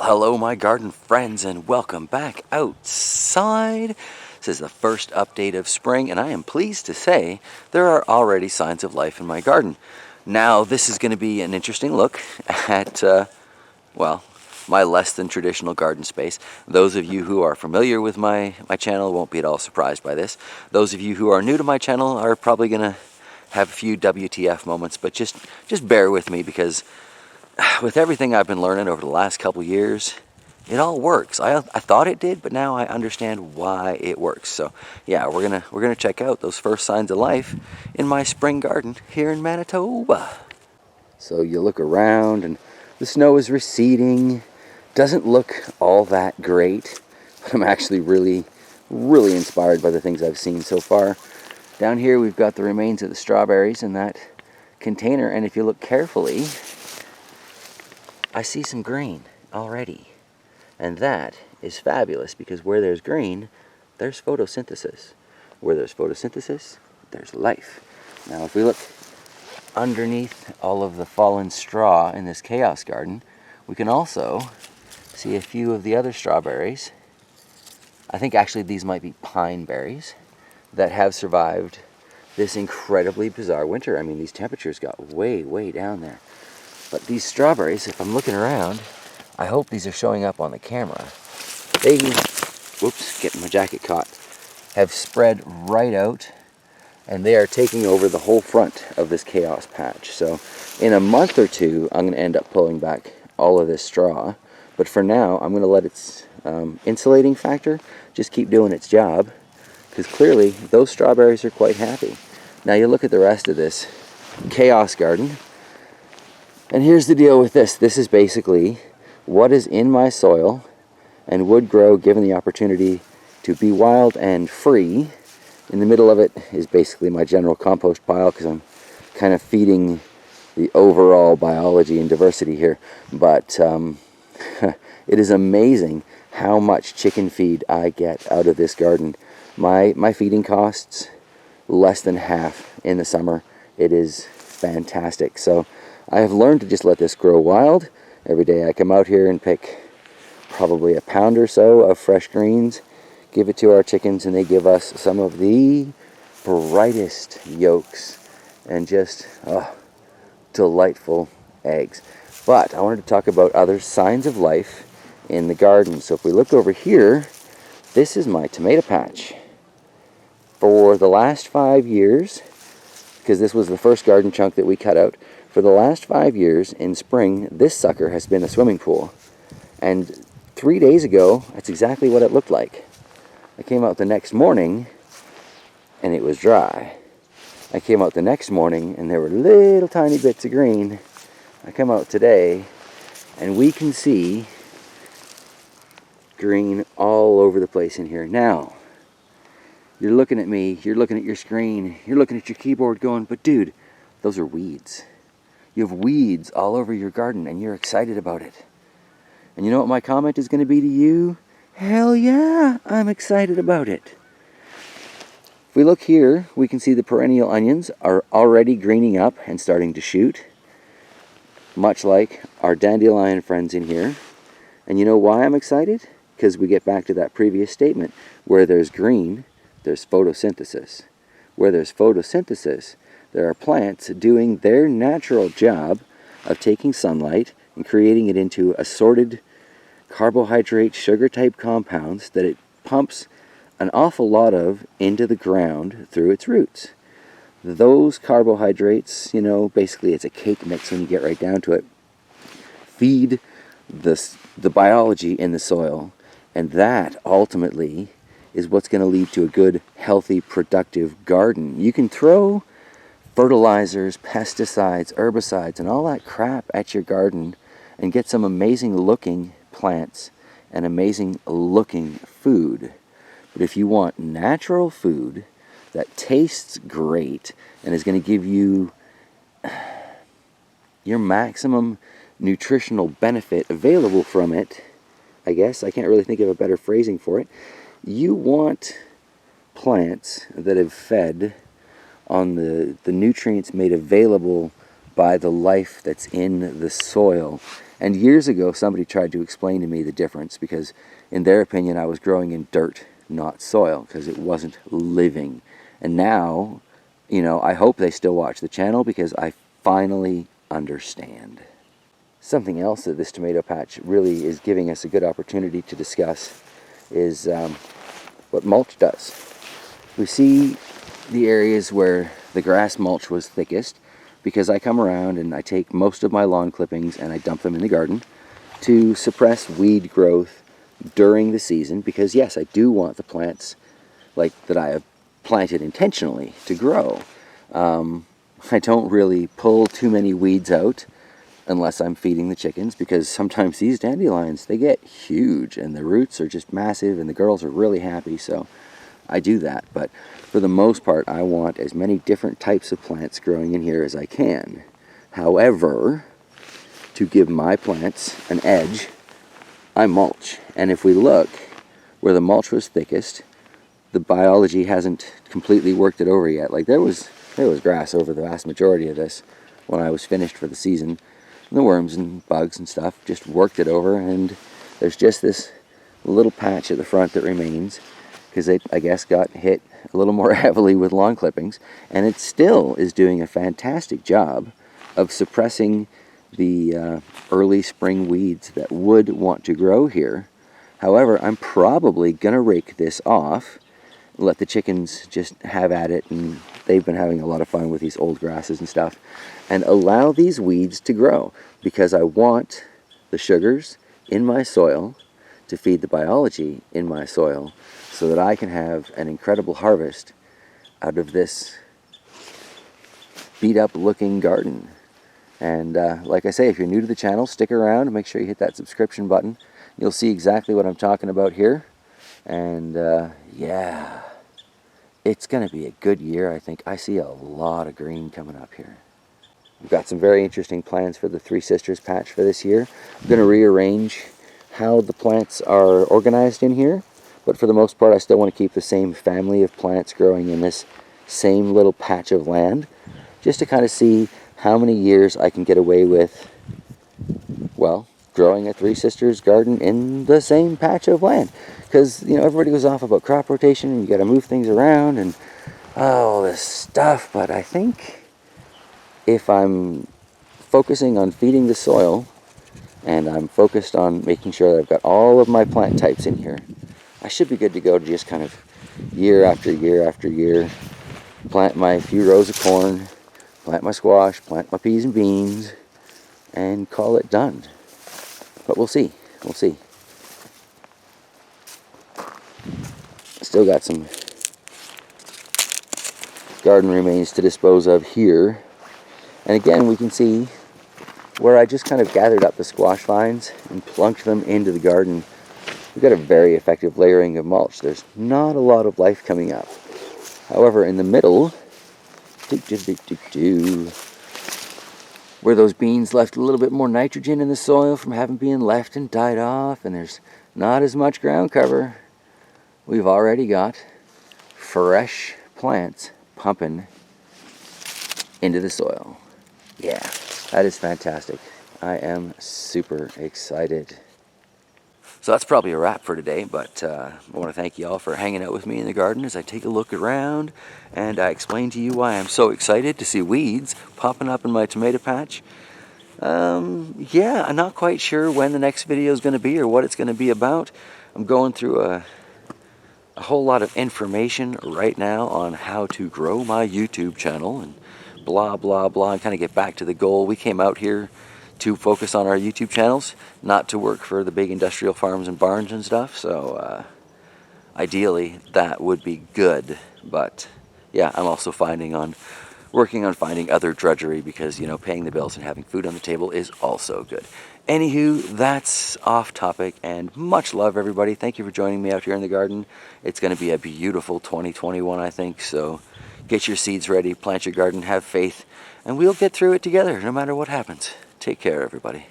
Hello my garden friends, and welcome back outside. This is the first update of spring, and I am pleased to say there are already signs of life in my garden. Now this is going to be an interesting look at, well, my less than traditional garden space. Those of you who are familiar with my channel won't be at all surprised by this. Those of you who are new to my channel are probably going to have a few WTF moments, but just bear with me, because with everything I've been learning over the last couple years, it all works. I thought it did, but now I understand why it works. So yeah, we're gonna check out those first signs of life in my spring garden here in Manitoba. So you look around and the snow is receding. Doesn't look all that great, but I'm actually really inspired by the things I've seen so far. Down here we've got the remains of the strawberries in that container, and if you look carefully, I see some green already, and that is fabulous, because where there's green, there's photosynthesis. Where there's photosynthesis, there's life. Now if we look underneath all of the fallen straw in this chaos garden, we can also see a few of the other strawberries. I think actually these might be pine berries that have survived this incredibly bizarre winter. I mean, these temperatures got way down there. But these strawberries, if I'm looking around, I hope these are showing up on the camera. They, whoops, getting my jacket caught, have spread right out, and they are taking over the whole front of this chaos patch. So in a month or two, I'm going to end up pulling back all of this straw. But for now, I'm going to let its insulating factor just keep doing its job, because clearly those strawberries are quite happy. Now you look at the rest of this chaos garden, and here's the deal with this. This is basically what is in my soil and would grow given the opportunity to be wild and free. In the middle of it is basically my general compost pile, because I'm kind of feeding the overall biology and diversity here. But it is amazing how much chicken feed I get out of this garden. My feeding costs less than half in the summer. It is fantastic. So I have learned to just let this grow wild. Every day I come out here and pick probably a pound or so of fresh greens, give it to our chickens, and they give us some of the brightest yolks and just delightful eggs. But I wanted to talk about other signs of life in the garden. So if we look over here, this is my tomato patch. For the last 5 years, because this was the first garden chunk that we cut out, for the last 5 years in spring, this sucker has been a swimming pool. And 3 days ago, that's exactly what it looked like. I came out the next morning and it was dry. I came out the next morning and there were little tiny bits of green. I come out today and we can see green all over the place in here. Now, you're looking at me, you're looking at your screen, you're looking at your keyboard going, but dude, those are weeds. You have weeds all over your garden and you're excited about it. And you know what my comment is going to be to you? Hell yeah, I'm excited about it. If we look here, we can see the perennial onions are already greening up and starting to shoot, much like our dandelion friends in here. And you know why I'm excited? Because we get back to that previous statement. Where there's green, there's photosynthesis. Where there's photosynthesis, there are plants doing their natural job of taking sunlight and creating it into assorted carbohydrate, sugar-type compounds that it pumps an awful lot of into the ground through its roots. Those carbohydrates, you know, basically it's a cake mix when you get right down to it, feed the biology in the soil, and that ultimately is what's going to lead to a good, healthy, productive garden. You can throw fertilizers, pesticides, herbicides, and all that crap at your garden and get some amazing looking plants and amazing looking food. But if you want natural food that tastes great and is going to give you your maximum nutritional benefit available from it, I guess, I can't really think of a better phrasing for it, you want plants that have fed on the nutrients made available by the life that's in the soil And years ago, somebody tried to explain to me the difference because, in their opinion, I was growing in dirt, not soil, because it wasn't living. And now, you know, I hope they still watch the channel because I finally understand. Something else that this tomato patch really is giving us a good opportunity to discuss is what mulch does. We see the areas where the grass mulch was thickest because I come around and I take most of my lawn clippings and I dump them in the garden to suppress weed growth during the season, because yes, I do want the plants like that I have planted intentionally to grow. I don't really pull too many weeds out unless I'm feeding the chickens, because sometimes these dandelions, they get huge and the roots are just massive and the girls are really happy, so I do that. But for the most part, I want as many different types of plants growing in here as I can. However, to give my plants an edge, I mulch. And if we look where the mulch was thickest, the biology hasn't completely worked it over yet. Like there was grass over the vast majority of this when I was finished for the season. The worms and bugs and stuff just worked it over, and there's just this little patch at the front that remains because they, I guess, got hit a little more heavily with lawn clippings, and it still is doing a fantastic job of suppressing the early spring weeds that would want to grow here. However, I'm probably gonna rake this off, let the chickens just have at it, and they've been having a lot of fun with these old grasses and stuff, and allow these weeds to grow, because I want the sugars in my soil to feed the biology in my soil so that I can have an incredible harvest out of this beat up looking garden. And like I say, if you're new to the channel, stick around and make sure you hit that subscription button. You'll see exactly what I'm talking about here. And yeah, it's going to be a good year, I think. I see a lot of green coming up here. We've got some very interesting plans for the Three Sisters patch for this year. I'm going to rearrange how the plants are organized in here, but for the most part I still want to keep the same family of plants growing in this same little patch of land, just to kind of see how many years I can get away with, well, growing a Three Sisters garden in the same patch of land. Because, you know, everybody goes off about crop rotation and you got to move things around and all this stuff, but I think if I'm focusing on feeding the soil and I'm focused on making sure that I've got all of my plant types in here, I should be good to go to just kind of year after year after year plant my few rows of corn, plant my squash, plant my peas and beans, and call it done. But we'll see. We'll see. Still got some garden remains to dispose of here. And again, we can see where I just kind of gathered up the squash vines and plunked them into the garden. We've got a very effective layering of mulch. There's not a lot of life coming up. However, in the middle, where those beans left a little bit more nitrogen in the soil from having been left and died off, and there's not as much ground cover, we've already got fresh plants pumping into the soil. Yeah, that is fantastic. I am super excited. So that's probably a wrap for today, but I want to thank you all for hanging out with me in the garden as I take a look around and I explain to you why I'm so excited to see weeds popping up in my tomato patch. Yeah, I'm not quite sure when the next video is going to be or what it's going to be about. I'm going through a whole lot of information right now on how to grow my YouTube channel and blah blah blah, and kind of get back to the goal. We came out here to focus on our YouTube channels, not to work for the big industrial farms and barns and stuff, so ideally that would be good. But yeah, I'm also working on finding other drudgery, because, you know, paying the bills and having food on the table is also good. Anywho, that's off topic, and much love, everybody. Thank you for joining me out here in the garden. It's going to be a beautiful 2021, I think, so get your seeds ready, plant your garden, have faith, and we'll get through it together no matter what happens. Take care, everybody.